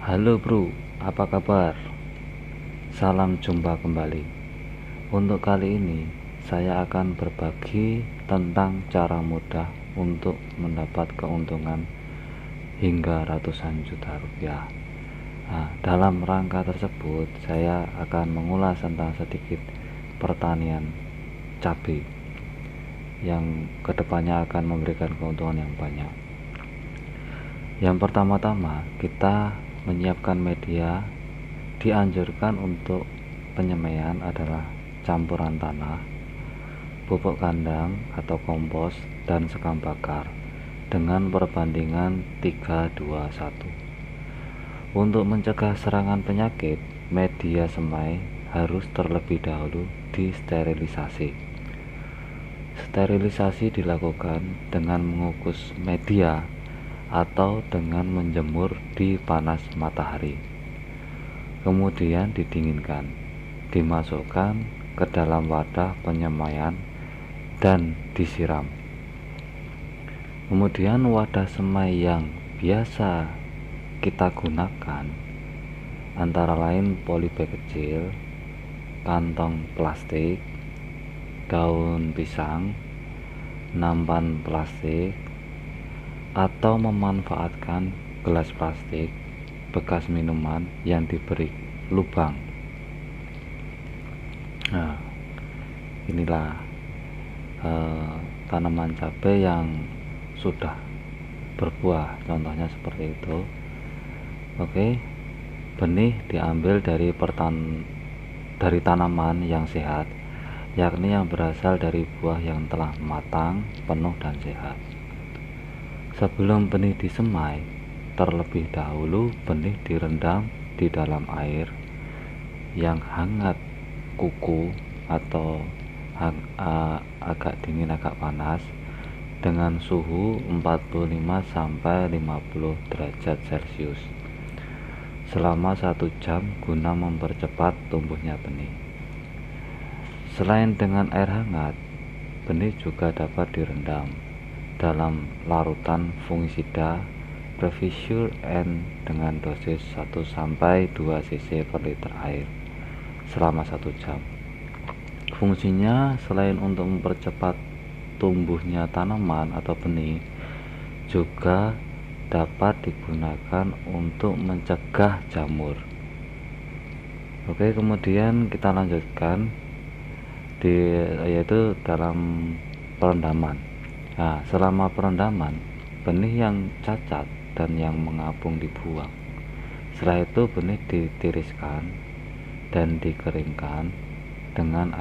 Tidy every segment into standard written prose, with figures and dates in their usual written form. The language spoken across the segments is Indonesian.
Halo bro, apa kabar? Salam jumpa kembali. Untuk kali ini, saya akan berbagi tentang cara mudah untuk mendapat keuntungan hingga ratusan juta rupiah. Nah, dalam rangka tersebut, saya akan mengulas tentang sedikit pertanian cabai yang kedepannya akan memberikan keuntungan yang banyak. Yang pertama-tama, kita menyiapkan media. Dianjurkan untuk penyemaian adalah campuran tanah, pupuk kandang atau kompos, dan sekam bakar dengan perbandingan 3:2:1. Untuk mencegah serangan penyakit, media semai harus terlebih dahulu disterilisasi. Sterilisasi dilakukan dengan mengukus media atau dengan menjemur di panas matahari. Kemudian didinginkan, dimasukkan ke dalam wadah penyemaian dan disiram. Kemudian wadah semai yang biasa kita gunakan antara lain polybag kecil, kantong plastik, daun pisang, nampan plastik, atau memanfaatkan gelas plastik bekas minuman yang diberi lubang. Nah, inilah tanaman cabai yang sudah berbuah, contohnya seperti itu. Oke, benih diambil dari tanaman yang sehat, yakni yang berasal dari buah yang telah matang, penuh dan sehat. Sebelum benih disemai, terlebih dahulu benih direndam di dalam air yang hangat kuku atau agak dingin agak panas dengan suhu 45-50 derajat Celcius selama 1 jam guna mempercepat tumbuhnya benih. Selain dengan air hangat, benih juga dapat direndam dalam larutan fungisida Previsure N dengan dosis 1-2 cc per liter air selama 1 jam. Fungsinya selain untuk mempercepat tumbuhnya tanaman atau benih, juga dapat digunakan untuk mencegah jamur. Oke, kemudian kita lanjutkan yaitu dalam perendaman. Nah, selama perendaman, benih yang cacat dan yang mengapung dibuang. Setelah itu benih ditiriskan dan dikeringkan dengan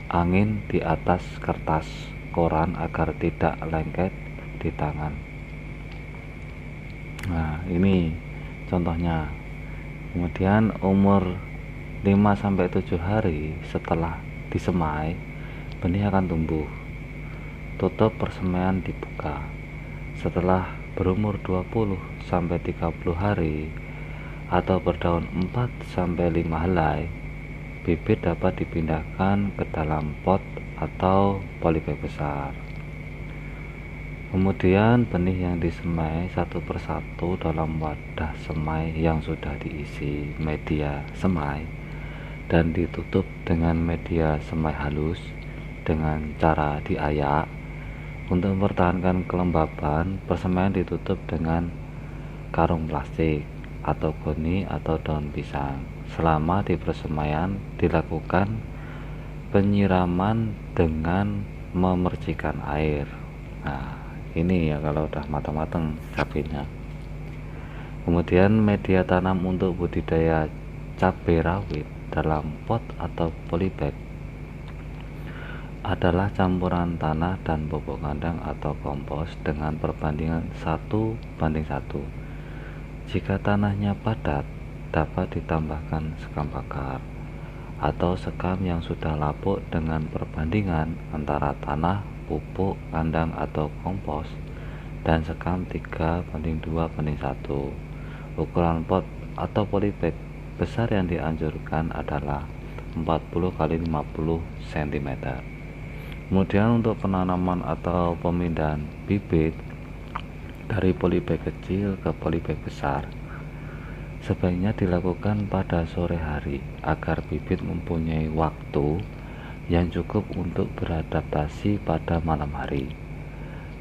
angin di atas kertas koran agar tidak lengket di tangan. Nah, ini contohnya. Kemudian umur 5-7 hari setelah disemai, benih akan tumbuh. Tutup persemaian dibuka. Setelah berumur 20-30 hari atau berdaun 4-5 helai, bibit dapat dipindahkan ke dalam pot atau polybag besar. Kemudian benih yang disemai satu persatu dalam wadah semai yang sudah diisi media semai dan ditutup dengan media semai halus dengan cara diayak. Untuk mempertahankan kelembaban, persemaian ditutup dengan karung plastik atau goni atau daun pisang. Selama di persemaian dilakukan penyiraman dengan memercikan air. Nah, ini ya kalau udah matang-matang cabainya. Kemudian media tanam untuk budidaya cabai rawit dalam pot atau polybag adalah campuran tanah dan pupuk kandang atau kompos dengan perbandingan 1:1. Jika tanahnya padat, dapat ditambahkan sekam bakar atau sekam yang sudah lapuk dengan perbandingan antara tanah, pupuk kandang atau kompos dan sekam 3:2:1. Ukuran pot atau polybag besar yang dianjurkan adalah 40x50 cm. Kemudian untuk penanaman atau pemindahan bibit dari polybag kecil ke polybag besar, sebaiknya dilakukan pada sore hari agar bibit mempunyai waktu yang cukup untuk beradaptasi pada malam hari.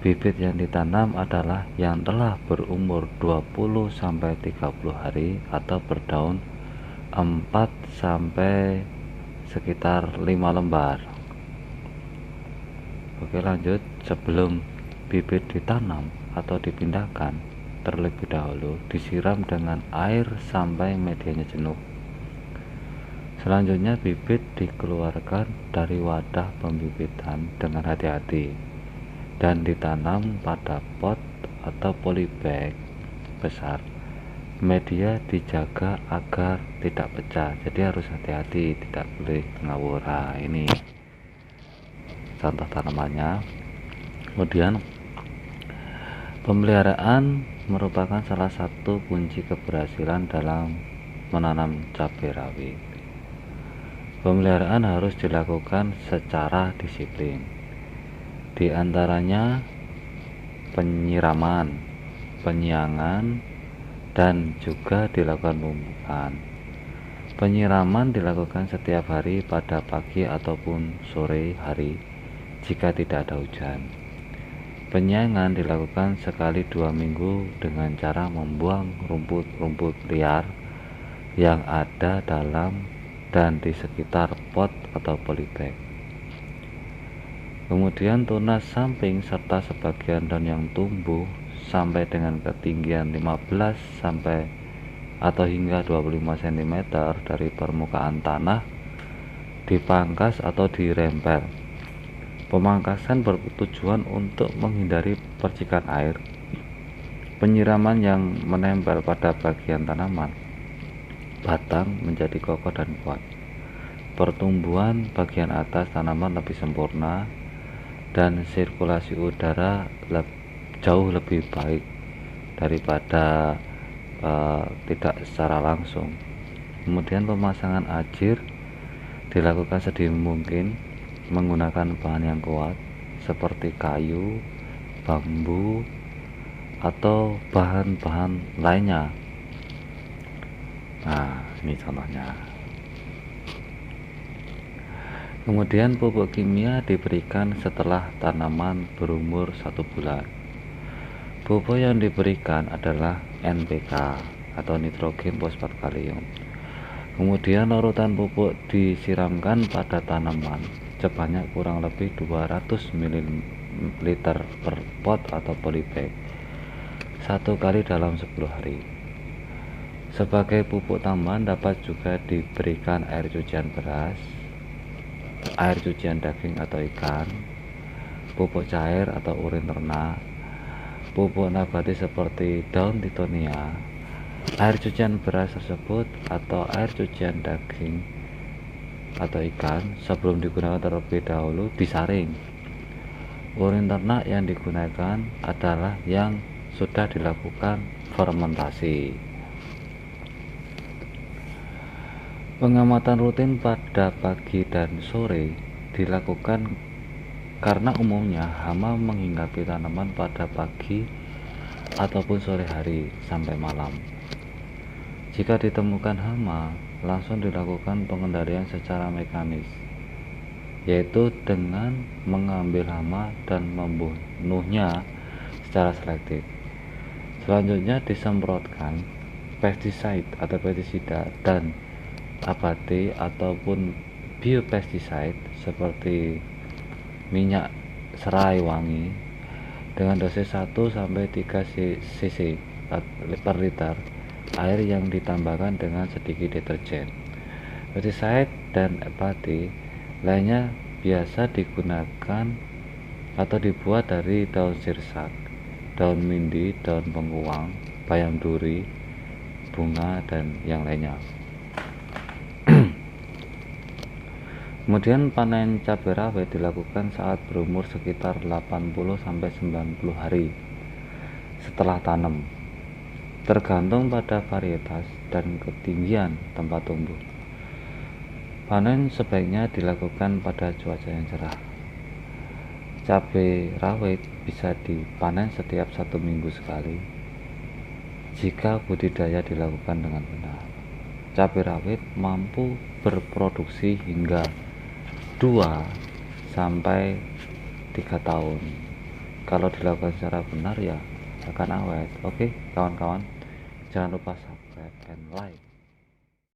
Bibit yang ditanam adalah yang telah berumur 20-30 hari atau berdaun 4 sampai sekitar 5 lembar. Oke, lanjut. Sebelum bibit ditanam atau dipindahkan, terlebih dahulu disiram dengan air sampai medianya jenuh. Selanjutnya bibit dikeluarkan dari wadah pembibitan dengan hati-hati dan ditanam pada pot atau polybag besar. Media dijaga agar tidak pecah, jadi harus hati-hati, tidak boleh ngawur. Nah, ini contoh tanamannya. Kemudian pemeliharaan merupakan salah satu kunci keberhasilan dalam menanam cabai rawit. Pemeliharaan harus dilakukan secara disiplin. Di antaranya penyiraman, penyiangan, dan juga dilakukan pemupukan. Penyiraman dilakukan setiap hari pada pagi ataupun sore hari jika tidak ada hujan. Penyiangan dilakukan sekali 2 minggu dengan cara membuang rumput-rumput liar yang ada dalam dan di sekitar pot atau polybag. Kemudian tunas samping serta sebagian daun yang tumbuh sampai dengan ketinggian 15 sampai atau hingga 25 cm dari permukaan tanah dipangkas atau dirempel. Pemangkasan bertujuan untuk menghindari percikan air. Penyiraman yang menempel pada bagian tanaman batang menjadi kokoh dan kuat. Pertumbuhan bagian atas tanaman lebih sempurna dan sirkulasi udara jauh lebih baik daripada tidak secara langsung. Kemudian pemasangan ajir dilakukan sedini mungkin menggunakan bahan yang kuat seperti kayu, bambu, atau bahan-bahan lainnya. Nah, ini contohnya. Kemudian pupuk kimia diberikan setelah tanaman berumur 1 bulan. Pupuk yang diberikan adalah NPK atau nitrogen fosfat kalium. Kemudian larutan pupuk disiramkan pada tanaman sebanyak kurang lebih 200 ml per pot atau polybag 1 kali dalam 10 hari. Sebagai pupuk tambahan dapat juga diberikan air cucian beras, air cucian daging atau ikan, pupuk cair atau urin ternak, pupuk nabati seperti daun titonia. Air cucian beras tersebut atau air cucian daging atau ikan sebelum digunakan terlebih dahulu disaring. Urin ternak yang digunakan adalah yang sudah dilakukan fermentasi. Pengamatan rutin pada pagi dan sore dilakukan karena umumnya hama menghinggapi tanaman pada pagi ataupun sore hari sampai malam. Jika ditemukan hama, langsung dilakukan pengendalian secara mekanis, yaitu dengan mengambil hama dan membunuhnya secara selektif. Selanjutnya disemprotkan pestisida atau pestisida dan abate ataupun biopestiside seperti minyak serai wangi dengan dosis 1-3 cc per liter air yang ditambahkan dengan sedikit deterjen. Pestiside dan abate lainnya biasa digunakan atau dibuat dari daun sirsak, daun mindi, daun bengkuang, bayam duri, bunga, dan yang lainnya. Kemudian panen cabai rawit dilakukan saat berumur sekitar 80-90 hari setelah tanam, tergantung pada varietas dan ketinggian tempat tumbuh. Panen sebaiknya dilakukan pada cuaca yang cerah. Cabai rawit bisa dipanen setiap 1 minggu sekali. jika budidaya dilakukan dengan benar. Cabai rawit mampu berproduksi hingga 2 sampai 3 tahun. Kalau dilakukan secara benar ya akan awet. Oke, kawan-kawan, jangan lupa subscribe and like.